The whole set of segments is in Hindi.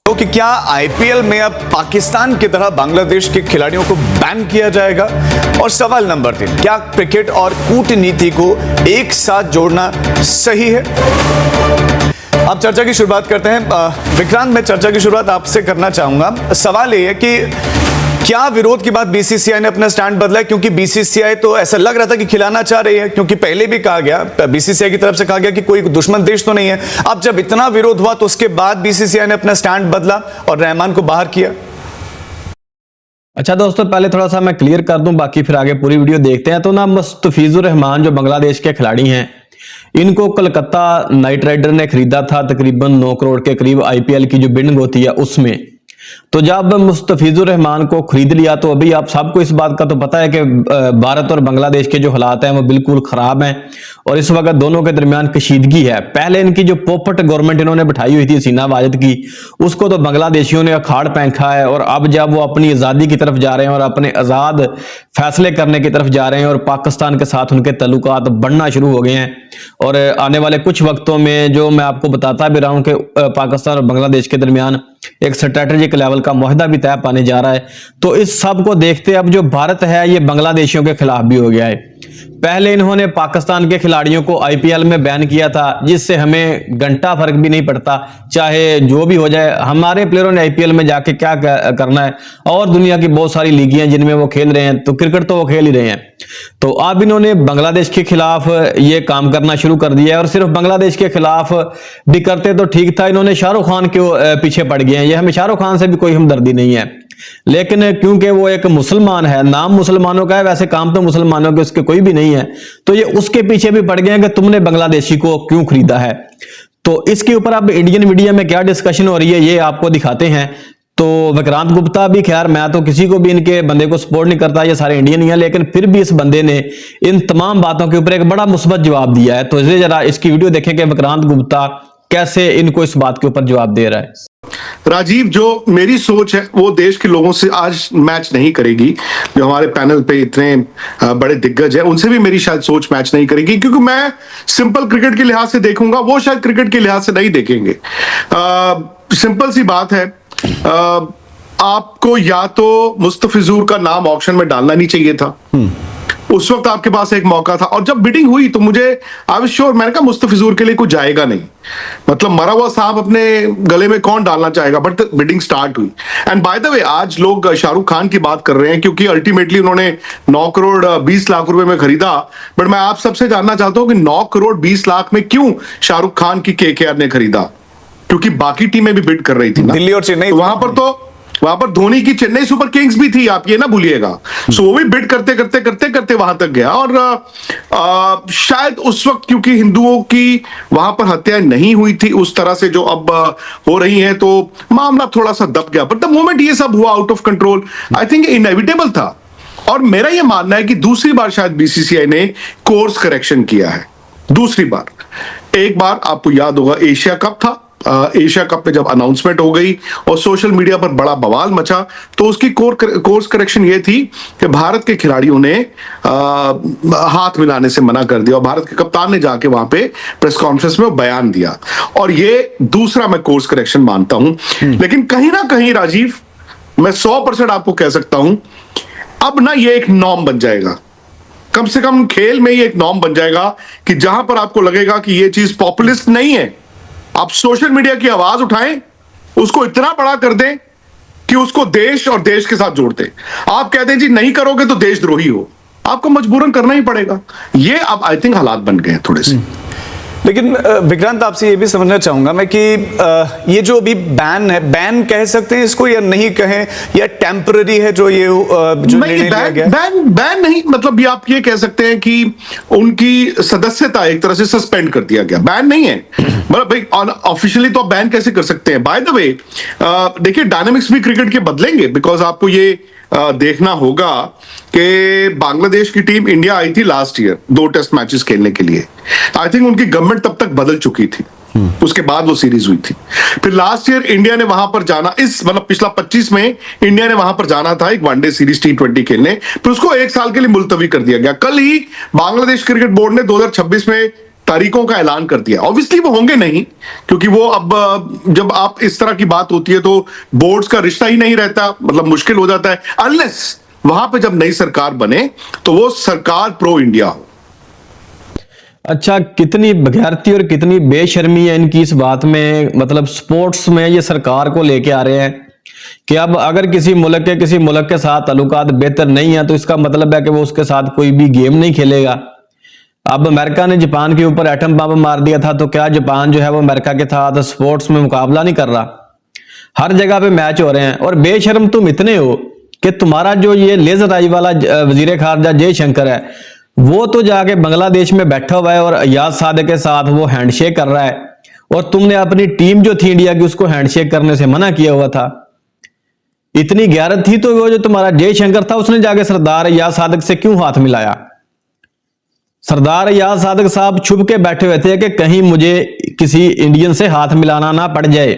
तो कि क्या आईपीएल में अब पाकिस्तान की तरह बांग्लादेश के खिलाड़ियों को बैन किया जाएगा? और सवाल नंबर 3, क्या क्रिकेट और कूटनीति को एक साथ जोड़ना सही है? अब चर्चा की शुरुआत करते हैं। विक्रांत, मैं चर्चा की शुरुआत आपसे करना चाहूंगा। सवाल ये है कि क्या विरोध के बाद बीसीसीआई ने अपना स्टैंड बदला है? क्योंकि बीसीसीआई तो ऐसा लग रहा था कि खिलाना चाह रही है, क्योंकि पहले भी कहा गया, बीसीसीआई की तरफ से कहा गया कि कोई दुश्मन देश तो नहीं है। अब जब इतना विरोध हुआ तो उसके बाद बीसीसीआई ने अपना स्टैंड बदला और रहमान को बाहर किया। अच्छा दोस्तों, पहले थोड़ा सा मैं क्लियर कर दूं, बाकी फिर आगे पूरी वीडियो देखते हैं। तो ना, मुस्तफिजुर रहमान जो बांग्लादेश के खिलाड़ी हैं, इनको कोलकाता नाइट राइडर ने खरीदा था तकरीबन 9 करोड़ के करीब आईपीएल की जो बिडिंग होती है उसमें। तो जब मुस्तफिजुर रहमान को खरीद लिया तो अभी आप सबको इस बात का तो पता है कि भारत और बांग्लादेश के जो हालात हैं वो बिल्कुल खराब हैं और इस वक्त दोनों के दरमियान कशीदगी है। पहले इनकी जो पोपट गवर्नमेंट इन्होंने बिठाई हुई थी हसीना वाजिद की, उसको तो बांग्लादेशियों ने अखाड़ फेंका है और अब जब वो अपनी आज़ादी की तरफ जा रहे हैं और अपने आज़ाद फैसले करने की तरफ जा रहे हैं और पाकिस्तान के साथ उनके तल्लुकात बढ़ना शुरू हो गए हैं और आने वाले कुछ वक्तों में जो मैं आपको बताता भी रहा हूं कि पाकिस्तान और बांग्लादेश के दरमियान एक स्ट्रेटेजिक लेवल का मुआहदा भी तय पाने जा रहा है। तो इस सब को देखते अब जो भारत है ये बांग्लादेशियों के खिलाफ भी हो गया है। पहले इन्होंने पाकिस्तान के खिलाड़ियों को आईपीएल में बैन किया था, जिससे हमें घंटा फर्क भी नहीं पड़ता, चाहे जो भी हो जाए। हमारे प्लेयरों ने आईपीएल में जाके क्या करना है, और दुनिया की बहुत सारी लीगें हैं जिनमें वो खेल रहे हैं, तो क्रिकेट तो वो खेल ही रहे हैं। तो अब इन्होंने बांग्लादेश के खिलाफ ये काम करना शुरू कर दिया है और सिर्फ बांग्लादेश के खिलाफ भी करते तो ठीक था, इन्होंने शाहरुख खान के पीछे पड़ गए हैं। ये हमें शाहरुख खान से भी कोई हमदर्दी नहीं है, लेकिन क्योंकि वो एक मुसलमान है, नाम मुसलमानों का है, वैसे काम तो मुसलमानों के उसके कोई भी नहीं है, तो ये उसके पीछे भी पड़ गए हैं कि तुमने बांग्लादेशी को क्यों खरीदा है। तो इसके ऊपर अब इंडियन मीडिया में क्या डिस्कशन हो रही है ये आपको दिखाते हैं। तो विक्रांत गुप्ता भी, खैर मैं तो किसी को भी इनके बंदे को सपोर्ट नहीं करता, ये सारे इंडियन ही हैं, लेकिन फिर भी इस बंदे ने इन तमाम बातों के ऊपर एक बड़ा मुस्बत जवाब दिया है। तो इसलिए जरा इसकी वीडियो देखें कि विक्रांत गुप्ता कैसे इनको इस बात के ऊपर जवाब दे रहा है। राजीव, जो मेरी सोच है वो देश के लोगों से आज मैच नहीं करेगी। जो हमारे पैनल पे इतने बड़े दिग्गज हैं उनसे भी मेरी शायद सोच मैच नहीं करेगी, क्योंकि मैं सिंपल क्रिकेट के लिहाज से देखूंगा, वो शायद क्रिकेट के लिहाज से नहीं देखेंगे। सिंपल सी बात है, आपको या तो मुस्तफिजुर का नाम ऑक्शन में डालना नहीं चाहिए था। उस वक्त आपके पास एक मौका था और जब बिडिंग हुई तो मुझे आई वाज श्योर, मैंने कहा मुस्तफिजुर के लिए कुछ जाएगा नहीं, मतलब मरा हुआ सांप अपने गले में कौन डालना चाहेगा। बट बिडिंग स्टार्ट हुई एंड बाय द वे आज लोग शाहरुख खान की बात कर रहे हैं, क्योंकि अल्टीमेटली उन्होंने 9 करोड़ 20 लाख रुपए में खरीदा। बट मैं आप सबसे जानना चाहता हूं कि 9 करोड़ 20 लाख में क्यों शाहरुख खान की केकेआर ने खरीदा? क्योंकि बाकी टीमें भी बिड कर रही थी ना, दिल्ली और चेन्नई। वहां पर धोनी की चेन्नई सुपर किंग्स भी थी, आप ये ना भूलिएगा। सो वो भी बिड करते करते करते करते वहां तक गया और शायद उस वक्त क्योंकि हिंदुओं की वहां पर हत्याएं नहीं हुई थी उस तरह से जो अब हो रही हैं, तो मामला थोड़ा सा दब गया। बट द मोमेंट ये सब हुआ out of control, I think inevitable था। और मेरा ये मानना है कि दूसरी बार शायद बीसीसीआई ने कोर्स करेक्शन किया है। दूसरी बार, एक बार आपको याद होगा एशिया कप था, एशिया कप में जब अनाउंसमेंट हो गई और सोशल मीडिया पर बड़ा बवाल मचा, तो उसकी कोर्स करेक्शन ये थी कि भारत के खिलाड़ियों ने हाथ मिलाने से मना कर दिया और भारत के कप्तान ने जाके वहां पे प्रेस कॉन्फ्रेंस में बयान दिया। और ये दूसरा मैं कोर्स करेक्शन मानता हूं। लेकिन कहीं ना कहीं राजीव, मैं 100% आपको कह सकता हूं, अब ना ये एक नॉर्म बन जाएगा, कम से कम खेल में ये एक नॉर्म बन जाएगा कि जहां पर आपको लगेगा कि ये चीज पॉपुलिस्ट नहीं है, आप सोशल मीडिया की आवाज उठाएं, उसको इतना बड़ा कर दें कि उसको देश और देश के साथ जोड़ दें। आप कहते हैं जी नहीं करोगे तो देशद्रोही हो, आपको मजबूरन करना ही पड़ेगा। ये अब आई थिंक हालात बन गए हैं थोड़े से। लेकिन विक्रांत, आपसे ये भी समझना चाहूंगा मैं कि ये जो अभी बैन है, बैन कह सकते हैं इसको या नहीं कहें, या टेम्पररी है जो ये जो निर्णय लिया गया? बैन नहीं, मतलब ये आप ये कह सकते हैं कि उनकी सदस्यता एक तरह से सस्पेंड कर दिया गया, बैन नहीं है। मतलब भाई ऑफिशियली तो आप बैन कैसे कर सकते हैं? बाय द वे देखिए, डायनामिक्स भी क्रिकेट के बदलेंगे, बिकॉज आपको ये देखना होगा कि बांग्लादेश की टीम इंडिया आई थी लास्ट ईयर 2 टेस्ट मैचेस खेलने के लिए। आई थिंक उनकी गवर्नमेंट तब तक बदल चुकी थी, उसके बाद वो सीरीज हुई थी। फिर लास्ट ईयर इंडिया ने वहां पर जाना, इस मतलब पिछला 25 में इंडिया ने वहां पर जाना था एक वनडे सीरीज T20 खेलने, फिर उसको 1 साल के लिए मुलतवी कर दिया गया। कल ही बांग्लादेश क्रिकेट बोर्ड ने 2026 में तारीखों का ऐलान कर दिया। ऑब्वियसली वो होंगे नहीं, क्योंकि वो अब जब आप इस तरह की बात होती है तो बोर्ड्स का रिश्ता ही नहीं रहता, मतलब मुश्किल हो जाता है, अनलेस वहां पे जब नई सरकार बने तो वो सरकार प्रो इंडिया हो। अच्छा, कितनी बगैरती और कितनी बेशर्मी है इनकी इस बात में, मतलब स्पोर्ट्स में ये सरकार को लेके आ रहे हैं कि अब अगर किसी मुल्क के साथ ताल्लुकात बेहतर नहीं है तो इसका मतलब है कि वो उसके साथ कोई भी गेम नहीं खेलेगा। अब अमेरिका ने जापान के ऊपर एटम बम मार दिया था, तो क्या जापान जो है वो अमेरिका के साथ स्पोर्ट्स में मुकाबला नहीं कर रहा? हर जगह पे मैच हो रहे हैं। और बेशर्म तुम इतने हो कि तुम्हारा जो ये लेजर आई वाला वजीर खारजा जयशंकर है, वो तो जाके बांग्लादेश में बैठा हुआ है और अयाज सादिक के साथ वो हैंडशेक कर रहा है, और तुमने अपनी टीम जो थी इंडिया की उसको हैंडशेक करने से मना किया हुआ था। इतनी गैरत थी तो वो जो तुम्हारा जयशंकर था उसने जाके सरदार अयाज सादिक से क्यों हाथ मिलाया? सरदार अयाज सादिक साहब छुप के बैठे हुए थे कि कहीं मुझे किसी इंडियन से हाथ मिलाना ना पड़ जाए।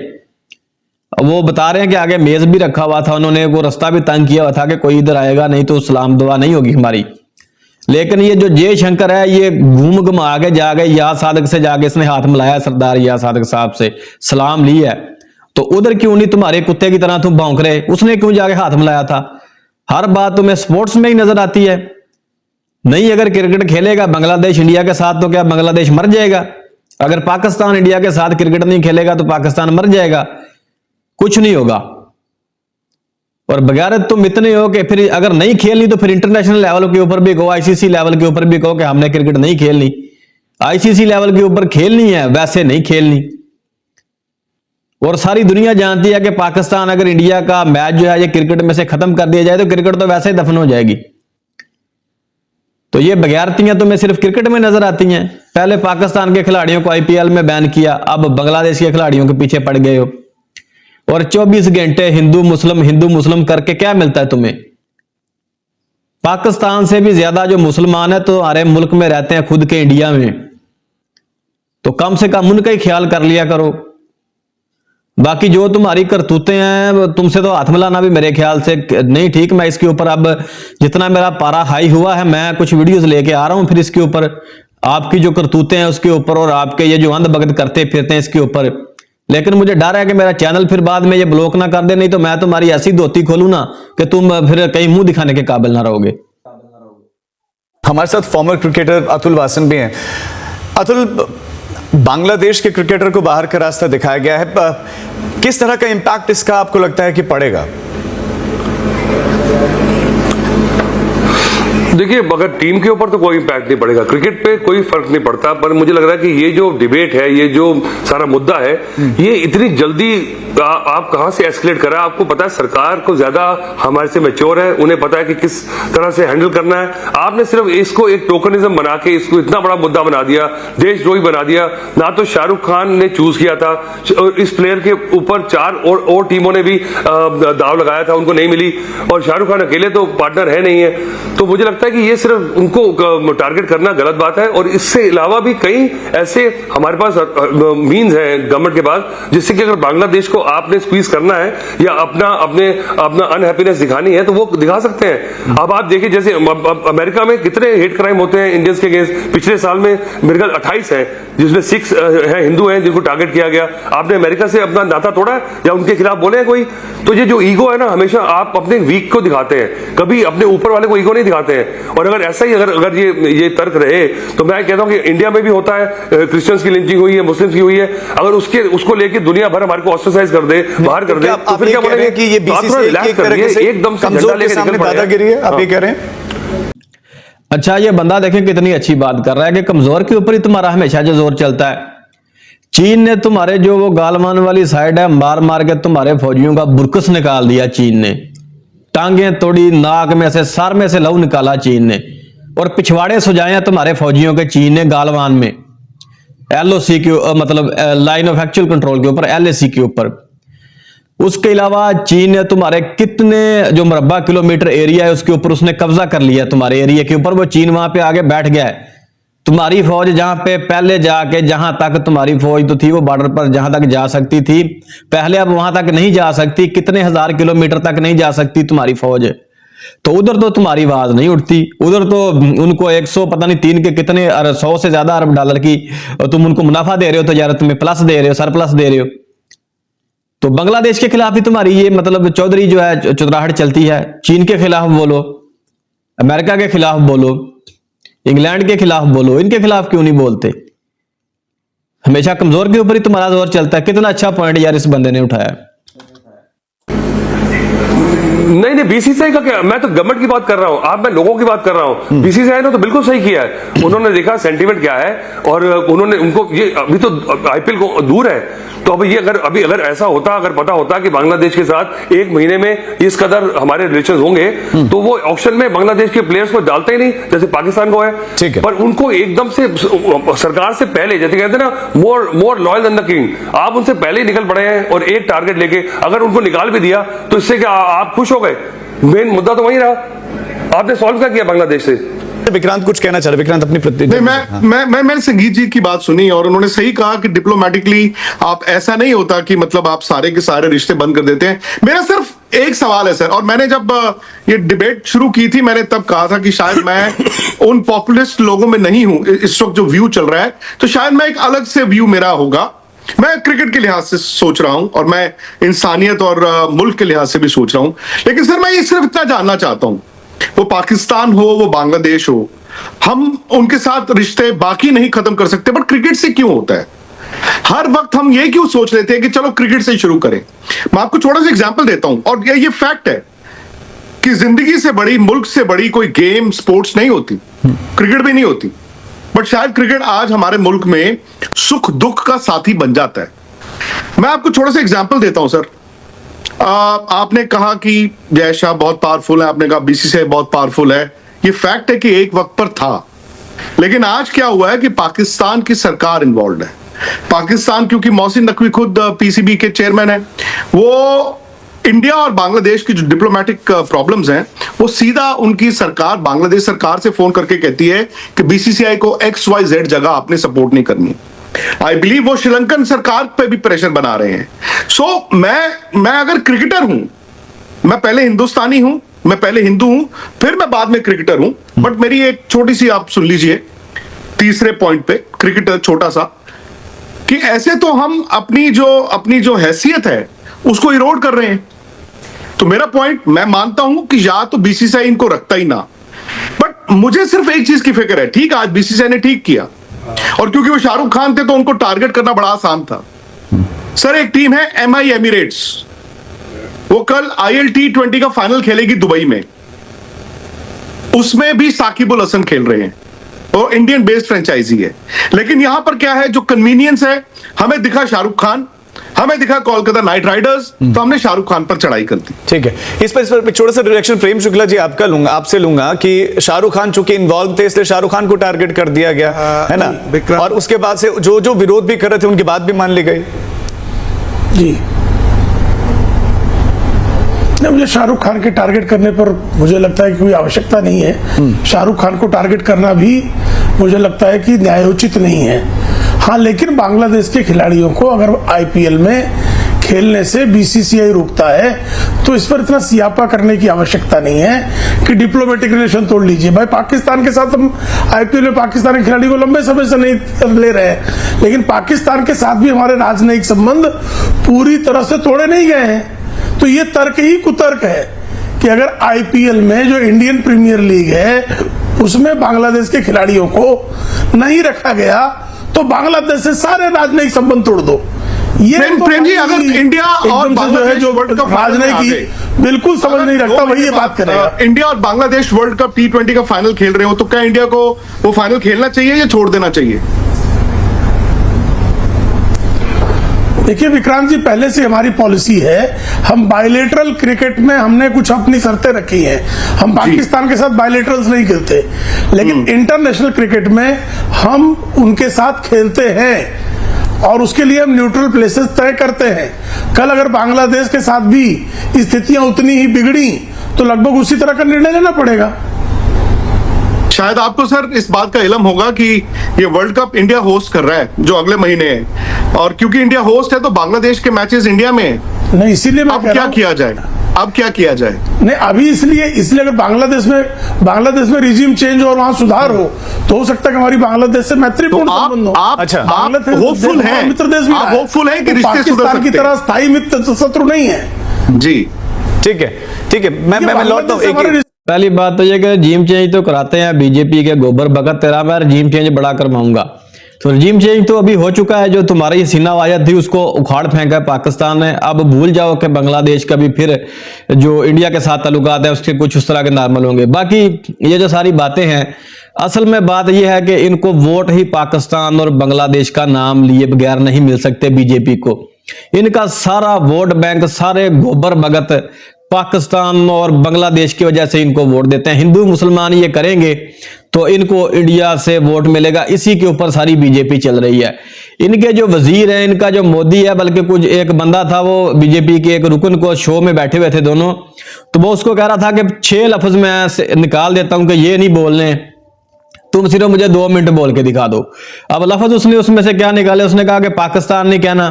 वो बता रहे हैं कि आगे मेज भी रखा हुआ था उन्होंने, वो रास्ता भी तंग किया हुआ था कि कोई इधर आएगा नहीं तो सलाम दुआ नहीं होगी हमारी। लेकिन ये जो जयशंकर है ये घूम घुमा के जाके अयाज सादिक से जाके इसने हाथ मिलाया, सरदार अयाज सादिक साहब से सलाम ली है। तो उधर क्यों नहीं तुम्हारे कुत्ते की तरह तुम भौंक रहे? उसने क्यों जाके हाथ मिलाया था? हर बात तुम्हें स्पोर्ट्स में ही नजर आती है। नहीं, अगर क्रिकेट खेलेगा बांग्लादेश इंडिया के साथ तो क्या बांग्लादेश मर जाएगा? अगर पाकिस्तान इंडिया के साथ क्रिकेट नहीं खेलेगा तो पाकिस्तान मर जाएगा? कुछ नहीं होगा। और बगैरत तुम इतने हो कि फिर अगर नहीं खेलनी तो फिर इंटरनेशनल लेवल के ऊपर भी कहो, आईसीसी लेवल के ऊपर भी कहो कि हमने क्रिकेट नहीं खेलनी। आईसीसी लेवल के ऊपर खेलनी है, वैसे नहीं खेलनी। और सारी दुनिया जानती है कि पाकिस्तान अगर इंडिया का मैच जो है ये क्रिकेट में से खत्म कर दिया जाए तो क्रिकेट तो वैसे ही दफन हो जाएगी। तो ये बगैरतियां तुम्हें सिर्फ क्रिकेट में नजर आती हैं। पहले पाकिस्तान के खिलाड़ियों को आईपीएल में बैन किया, अब बांग्लादेश के खिलाड़ियों के पीछे पड़ गए हो। और 24 घंटे हिंदू मुस्लिम करके क्या मिलता है तुम्हें? पाकिस्तान से भी ज्यादा जो मुसलमान है तो हमारे मुल्क में रहते हैं, खुद के इंडिया में, तो कम से कम उनका ही ख्याल कर लिया करो। बाकी जो तुम्हारी करतूतें हैं तुमसे तो हाथ मिलाना भी मेरे ख्याल से नहीं ठीक। मैं इसके ऊपर अब जितना मेरा पारा हाई हुआ है मैं कुछ वीडियोस लेके आ रहा हूं फिर इसके ऊपर आपकी जो करतूतें हैं उसके ऊपर और आपके ये जो अंधभक्त करते फिरते हैं इसके ऊपर। लेकिन मुझे डर है कि मेरा चैनल फिर बाद में ये ब्लॉक ना कर दे, नहीं तो मैं तुम्हारी ऐसी धोती खोलूं ना कि तुम फिर कहीं मुंह दिखाने के काबिल ना रहोगे। हमारे साथ फॉर्मर क्रिकेटर अतुल वासन भी हैं। अतुल, बांग्लादेश के क्रिकेटर को बाहर का रास्ता दिखाया गया है, किस तरह का इंपैक्ट इसका आपको लगता है कि पड़ेगा? देखिए, अगर टीम के ऊपर तो कोई इम्पैक्ट नहीं पड़ेगा, क्रिकेट पे कोई फर्क नहीं पड़ता, पर मुझे लग रहा है कि ये जो डिबेट है, ये जो सारा मुद्दा है, ये इतनी जल्दी आप कहां से एस्केलेट कर रहा है? आपको पता है सरकार को ज्यादा हमारे से मैच्योर है, उन्हें पता है कि किस तरह से हैंडल करना है। आपने सिर्फ इसको एक टोकनिज्म बना के इसको इतना बड़ा मुद्दा बना दिया, देशद्रोही बना दिया। ना तो शाहरुख खान ने चूज किया था, और इस प्लेयर के ऊपर 4 और टीमों ने भी दाव लगाया था, उनको नहीं मिली, और शाहरुख खान अकेले तो पार्टनर है नहीं है। तो मुझे लगता है कि ये सिर्फ उनको टारगेट करना गलत बात है। और इससे अलावा भी कई ऐसे हमारे पास मीन्स हैं गवर्नमेंट के पास, जिससे कि अगर बांग्लादेश को आपने स्क्वीज करना है या अपना अनहैप्पीनेस दिखानी है तो वो दिखा सकते हैं। अब आप देखिए, जैसे अमेरिका में कितने हेट क्राइम होते हैं इंडियंस के अगेंस्ट। पिछले साल में मेरे ख्याल 28 है, जिसमें 6 है हिंदू हैं जिनको टारगेट किया गया। आपने अमेरिका से अपना नाता तोड़ा या उनके खिलाफ बोले हैं कोई? तो ये जो ईगो है ना, हमेशा आप अपने वीक को दिखाते हैं, कभी अपने ऊपर वाले को ईगो नहीं दिखाते हैं। और अगर ऐसा ही अगर ये तर्क रहे तो मैं कहता हूं कि इंडिया में भी होता है, क्रिश्चियंस की लिंचिंग हुई है, मुस्लिम्स की हुई है, अगर उसको लेके दुनिया भर हमारे को ऑस्ट्रेसाइज कर दे, बाहर कर दे, तो फिर क्या बोलेंगे कि ये बीसीसीआई एक तरह से एकदम से झंडा लेके निकल पड़ा दादागिरी है? आप ये कह रहे हैं? अच्छा, ये बंदा देखें कितनी अच्छी बात कर रहा है कि कमजोर के ऊपर ही तुम्हारा हमेशा जो जोर चलता है। चीन ने तुम्हारे जो वो गालवान वाली साइड है मार मार के तुम्हारे फौजियों का बुरकस निकाल दिया। चीन ने टांगें तोड़ी, नाक में से सर में से लहू निकाला चीन ने, और पिछवाड़े सुजाए तुम्हारे फौजियों के चीन ने गालवान में, एलओसी के मतलब लाइन ऑफ एक्चुअल कंट्रोल के ऊपर, एलएसी के ऊपर। उसके अलावा चीन ने तुम्हारे कितने जो मरबा किलोमीटर एरिया है उसके ऊपर उसने कब्जा कर लिया तुम्हारे एरिया के ऊपर। वो चीन वहां पे आगे बैठ गया है। तुम्हारी फौज जहां पे पहले जाके जहां तक तुम्हारी फौज तो थी वो बॉर्डर पर जहां तक जा सकती थी पहले, अब वहां तक नहीं जा सकती। कितने हजार किलोमीटर तक नहीं जा सकती तुम्हारी फौज। तो उधर तो तुम्हारी आवाज नहीं उठती, उधर तो उनको 100 पता नहीं 3 के कितने 100 से ज्यादा अरब डॉलर की तुम उनको मुनाफा दे रहे हो, तजारत में प्लस दे रहे हो, सरप्लस दे रहे हो। तो बांग्लादेश के खिलाफ ही तुम्हारी ये मतलब चौधरी जो है चुतराहट चलती है। चीन के खिलाफ बोलो, अमेरिका के खिलाफ बोलो, इंग्लैंड के खिलाफ बोलो, इनके खिलाफ क्यों नहीं बोलते? हमेशा कमजोर के ऊपर ही तुम्हारा जोर चलता है। कितना अच्छा पॉइंट यार इस बंदे ने उठाया। नहीं बीसीसीआई का क्या, मैं तो गवर्नमेंट की बात कर रहा हूं, मैं लोगों की बात कर रहा हूं। बीसीसीआई ने तो बिल्कुल सही किया है, उन्होंने देखा सेंटीमेंट क्या है और उन्होंने उनको ये अभी तो आईपीएल को दूर है, तो अभी अगर ऐसा होता, अगर पता होता कि बांग्लादेश के साथ 1 महीने में इस कदर हमारे रिलेशन होंगे तो वो ऑक्शन में बांग्लादेश के प्लेयर्स को डालते ही नहीं जैसे पाकिस्तान को है। ठीक है। पर उनको एकदम से सरकार से पहले, जैसे कहते हैं ना, more loyal than the king, आप उनसे पहले ही निकल पड़े हैं और एक टारगेट लेके अगर उनको निकाल भी दिया तो इससे क्या आप खुश हो गए? मेन मुद्दा तो वही रहा, आपने सॉल्व क्या किया बांग्लादेश से? विक्रांत कुछ कहना चाह रहे, विक्रांत अपनी मैंने संगीत जी की बात सुनी और उन्होंने सही कहा कि डिप्लोमेटिकली आप ऐसा नहीं होता कि मतलब आप सारे के सारे रिश्ते बंद कर देते हैं। मेरा सिर्फ एक सवाल है सर, और मैंने जब ये डिबेट शुरू की थी मैंने तब कहा था कि शायद मैं उन पॉपुलिस्ट लोगों में नहीं हूं। इस वक्त जो व्यू चल रहा है तो शायद मैं एक अलग से व्यू मेरा होगा। मैं क्रिकेट के लिहाज से सोच रहा हूं और मैं इंसानियत और मुल्क के लिहाज से भी सोच रहा हूं, लेकिन सर मैं ये सिर्फ इतना जानना चाहता हूं, वो पाकिस्तान हो वो बांग्लादेश हो, हम उनके साथ रिश्ते बाकी नहीं खत्म कर सकते, बट क्रिकेट से क्यों होता है? हर वक्त हम ये क्यों सोच लेते हैं कि चलो क्रिकेट से ही शुरू करें? मैं आपको छोटा सा एग्जांपल देता हूं, और ये फैक्ट है कि जिंदगी से बड़ी, मुल्क से बड़ी कोई गेम स्पोर्ट्स नहीं होती, क्रिकेट भी नहीं होती, बट शायद क्रिकेट आज हमारे मुल्क में सुख दुख का साथी बन जाता है। मैं आपको छोटा सा एग्जांपल देता हूं सर। आपने कहा कि जय शाह बहुत पावरफुल है, आपने कहा बीसीसीआई बहुत पावरफुल है। ये फैक्ट है कि एक वक्त पर था, लेकिन आज क्या हुआ है कि पाकिस्तान की सरकार इन्वॉल्व है। पाकिस्तान, क्योंकि मोहसिन नकवी खुद पीसीबी के चेयरमैन है, वो इंडिया और बांग्लादेश की जो डिप्लोमेटिक प्रॉब्लम्स हैं वो सीधा उनकी सरकार, बांग्लादेश सरकार से फोन करके कहती है कि बीसीसीआई को XYZ जगह आपने सपोर्ट नहीं करनी। आई बिलीव वो श्रीलंकन सरकार पे भी प्रेशर बना रहे हैं। सो मैं अगर क्रिकेटर हूं, मैं पहले हिंदुस्तानी हूं, मैं पहले हिंदू हूं, फिर मैं बाद में क्रिकेटर हूं, बट मेरी एक छोटी सी आप सुन लीजिए तीसरे पॉइंट पे, क्रिकेटर छोटा सा, कि ऐसे तो हम अपनी जो हैसियत है उसको इरोड कर रहे हैं। तो मेरा पॉइंट, मैं मानता हूं कि या तो बीसीसीआई इनको रखता ही ना, बट मुझे सिर्फ एक चीज की फिक्र है। ठीक है, आज बीसीसीआई ने ठीक किया, और क्योंकि वो शाहरुख खान थे तो उनको टारगेट करना बड़ा आसान था। सर एक टीम है MI एमिरेट्स, वो कल ILT20 का फाइनल खेलेगी दुबई में, उसमें भी साकिब अल हसन खेल रहे हैं और इंडियन बेस्ड फ्रेंचाइजी है। लेकिन यहां पर क्या है, जो कन्वीनियंस है, हमें दिखा शाहरुख खान, हमें दिखा कोलकाता नाइट राइडर्स, तो हमने शाहरुख खान पर चढ़ाई कर दी। ठीक है, इस पर छोटा सा रिएक्शन प्रेम शुक्ला जी आपसे लूंगा कि शाहरुख खान चूंकि इन्वॉल्व थे इसलिए शाहरुख खान को टारगेट कर दिया गया है ना, और उसके बाद से जो विरोध भी कर रहे थे उनकी बात भी मान ली गई। जी मुझे शाहरुख खान के टारगेट करने पर मुझे लगता है कि कोई आवश्यकता नहीं है। शाहरुख खान को टारगेट करना भी मुझे लगता है कि न्यायोचित नहीं है। हाँ, लेकिन बांग्लादेश के खिलाड़ियों को अगर आईपीएल में खेलने से बीसीसीआई रोकता है तो इस पर इतना सियापा करने की आवश्यकता नहीं है कि डिप्लोमेटिक रिलेशन तोड़ लीजिए। भाई पाकिस्तान के साथ हम आईपीएल में पाकिस्तानी खिलाड़ी को लंबे समय से नहीं ले रहे हैं, लेकिन पाकिस्तान के साथ भी हमारे राजनयिक संबंध पूरी तरह से तोड़े नहीं गए हैं। तो ये तर्क ही कुतर्क है कि अगर आईपीएल में जो इंडियन प्रीमियर लीग है उसमें बांग्लादेश के खिलाड़ियों को नहीं रखा गया तो बांग्लादेश से सारे राजनयिक संबंध तोड़ दो। ये प्रेम जी, अगर इंडिया और बांग्लादेश जो वर्ल्ड कप राजनयिक बिल्कुल समझ नहीं रखता, वही ये बात करेगा। इंडिया और बांग्लादेश वर्ल्ड कप T20 का फाइनल खेल रहे हो, तो क्या इंडिया को वो फाइनल खेलना चाहिए या छोड़ देना चाहिए? देखिए विक्रांत जी, पहले से हमारी पॉलिसी है, हम बायलेटरल क्रिकेट में हमने कुछ अपनी शर्तें रखी हैं। हम पाकिस्तान के साथ बायलेटरल्स नहीं खेलते, लेकिन इंटरनेशनल क्रिकेट में हम उनके साथ खेलते हैं और उसके लिए हम न्यूट्रल प्लेसेस तय करते हैं। कल अगर बांग्लादेश के साथ भी स्थितियां उतनी ही बिगड़ी तो लगभग उसी तरह का निर्णय लेना पड़ेगा। शायद आपको सर इस बात का इल्म होगा कि ये वर्ल्ड कप इंडिया होस्ट कर रहा है जो अगले महीने है, और क्योंकि इंडिया होस्ट है तो बांग्लादेश के मैचेस इंडिया में है। नहीं, इसीलिए मैं अब क्या किया जाए? अब क्या किया जाए? नहीं, अभी इसलिए अगर बांग्लादेश में रिजीम चेंज और वहां सुधार हो तो हो सकता है कि हमारी बांग्लादेश से मैत्रीपूर्ण संबंध हो। आप होपफुल हैं, मित्र देश भी आप होपफुल हैं कि वो रिश्ते सुधर पाकिस्तान की सकते तरह स्थायी मित्र शत्रु नहीं है। जी ठीक है, मैं लौटता हूं। पहली बात तो ये कि रजीम चेंज तो कराते हैं बीजेपी के गोबर भगत, तेरा मैं रजीम चेंज बड़ा करवाऊंगा। तो रजीम चेंज तो अभी हो चुका है, जो तुम्हारी ये सीना वायद थी उसको उखाड़ फेंका है पाकिस्तान ने। अब भूल जाओ कि बांग्लादेश का भी फिर जो इंडिया के साथ ताल्लुकात है उसके कुछ उस तरह के नॉर्मल होंगे। बाकी ये जो सारी बातें हैं, असल में बात यह है कि इनको वोट ही पाकिस्तान और बांग्लादेश का नाम लिए बगैर नहीं मिल सकते बीजेपी को। इनका सारा वोट बैंक, सारे गोबर भगत पाकिस्तान और बांग्लादेश की वजह से इनको वोट देते हैं। हिंदू मुसलमान ये करेंगे तो इनको इंडिया से वोट मिलेगा, इसी के ऊपर सारी बीजेपी चल रही है। इनके जो वजीर हैं, इनका जो मोदी है, बल्कि कुछ एक बंदा था वो बीजेपी के एक रुकन को शो में बैठे हुए थे दोनों, तो वो उसको कह रहा था कि 6 लफ्ज मैं निकाल देता हूं कि ये नहीं बोलने, तुम सिर्फ मुझे 2 मिनट बोल के दिखा दो। अब लफ्ज उसने उसमें से क्या निकाले? उसने कहा कि पाकिस्तान नहीं कहना,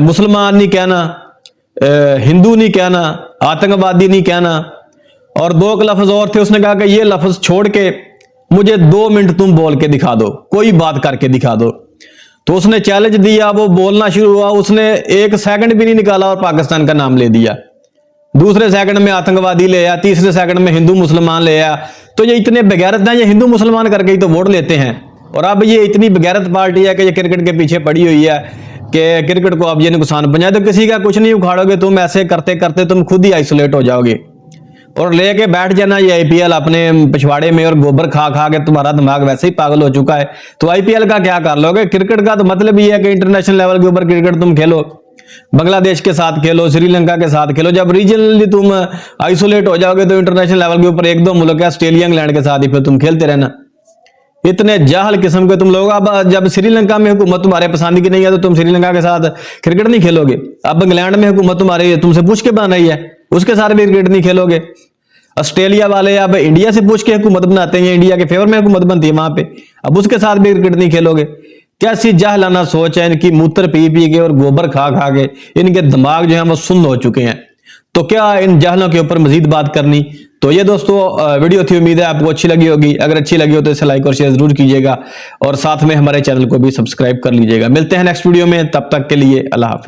मुसलमान नहीं कहना, हिंदू नहीं कहना, आतंकवादी नहीं कहना, और 2 लफ्ज और थे। उसने कहा कि ये लफ्ज छोड़ के मुझे 2 मिनट तुम बोल के दिखा दो, कोई बात करके दिखा दो। तो उसने चैलेंज दिया, वो बोलना शुरू हुआ, उसने 1 सेकंड भी नहीं निकाला और पाकिस्तान का नाम ले दिया। दूसरे सेकंड में आतंकवादी ले आया, तीसरे सेकंड में हिंदू मुसलमान ले आया। तो ये इतने बेगैरत हैं, ये हिंदू मुसलमान करके ही तो वोट लेते हैं। और अब ये इतनी बेगैरत पार्टी है कि ये क्रिकेट के पीछे पड़ी हुई है कि क्रिकेट को अब ये नुकसान पहुंचाए। तो किसी का कुछ नहीं उखाड़ोगे तुम, ऐसे करते करते तुम खुद ही आइसोलेट हो जाओगे और लेके बैठ जाना ये आईपीएल अपने पिछवाड़े में, और गोबर खा खा के तुम्हारा दिमाग वैसे ही पागल हो चुका है। तो आईपीएल का क्या कर लोगे? क्रिकेट का तो मतलब ही है कि इंटरनेशनल लेवल के ऊपर क्रिकेट तुम खेलो, बांग्लादेश के साथ खेलो, श्रीलंका के साथ खेलो। जब रीजनली तुम आइसोलेट हो जाओगे तो इंटरनेशनल लेवल के ऊपर 1-2 मुल्क है, ऑस्ट्रेलिया, इंग्लैंड के साथ ही फिर तुम खेलते रहना। इतने जाहल किस्म के तुम लोग। अब जब श्रीलंका में हुकूमत तुम्हारे पसंद की नहीं है तो तुम श्रीलंका के साथ क्रिकेट नहीं खेलोगे। अब इंग्लैंड में हुकूमत तुम्हारी तुमसे पूछ के बन रही है, उसके साथ भी क्रिकेट नहीं खेलोगे। ऑस्ट्रेलिया वाले अब इंडिया से पूछ के हुकूमत बनाते हैं, इंडिया के फेवर में हुकूमत बनती है वहां पे, अब उसके साथ भी क्रिकेट नहीं खेलोगे। कैसी जाहलाना सोच है इनकी, मूत्र पी पी के और गोबर खा खा के इनके दिमाग जो है वो सुन्न हो चुके हैं। तो क्या इन जाहलों के ऊपर मजीद बात करनी? तो ये दोस्तों वीडियो थी, उम्मीद है आपको अच्छी लगी होगी। अगर अच्छी लगी हो तो इसे लाइक और शेयर जरूर कीजिएगा और साथ में हमारे चैनल को भी सब्सक्राइब कर लीजिएगा। मिलते हैं नेक्स्ट वीडियो में, तब तक के लिए अल्लाह हाफिज।